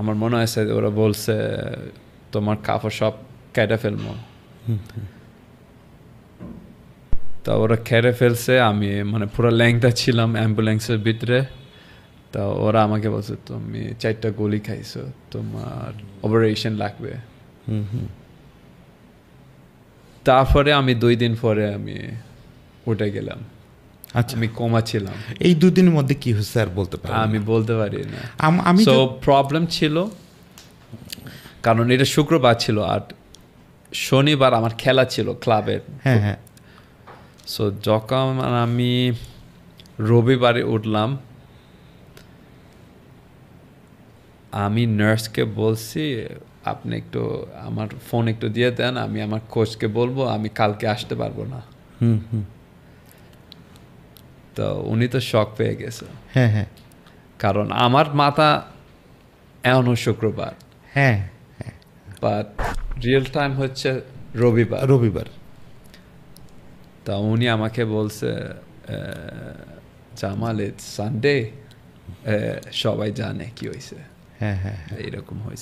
আমার মনে হয়েছে ওরা বলছে তোমার কাপড় সব কেটে ফেলবো। তা ওরা কেটে ফেলছে, আমি মানে পুরো ল্যাংটা ছিলাম অ্যাম্বুলেন্সের ভিতরে। তা ওরা আমাকে বলছে তুমি 4টা গুলি খাইছো, তোমার অপারেশন লাগবে। তারপরে আমি 2 দিন পরে আমি উঠে গেলাম। আচ্ছা, আমি কোমা ছিলাম। এই 2 দিনের মধ্যে কি হয়েছে আর বলতে পারি? আমি বলতে পারি না। আমি সো প্রবলেম ছিল, কারণ এটা শুক্রবার ছিল আর শনিবার আমার খেলা ছিল ক্লাবের। হ্যাঁ হ্যাঁ। সো যখন আমি রবিবারে উঠলাম, আমি নার্সকে বলছি আপনি একটু আমার ফোন একটু দিয়ে দেন, আমি আমার কোচকে বলবো আমি কালকে আসতে পারবো না। তো উনি তো শক পেয়ে গেছে। হ্যাঁ হ্যাঁ। কারণ আমার মাথা এখনো শুক্রবার, হ্যাঁ, বাট রিয়েল টাইম হচ্ছে রবিবার। রবিবার। তা উনি আমাকে বলছে জামাল ইটস সানডে, সবাই জানে কি হয়েছে। হ্যাঁ হ্যাঁ, এইরকম হয়েছে।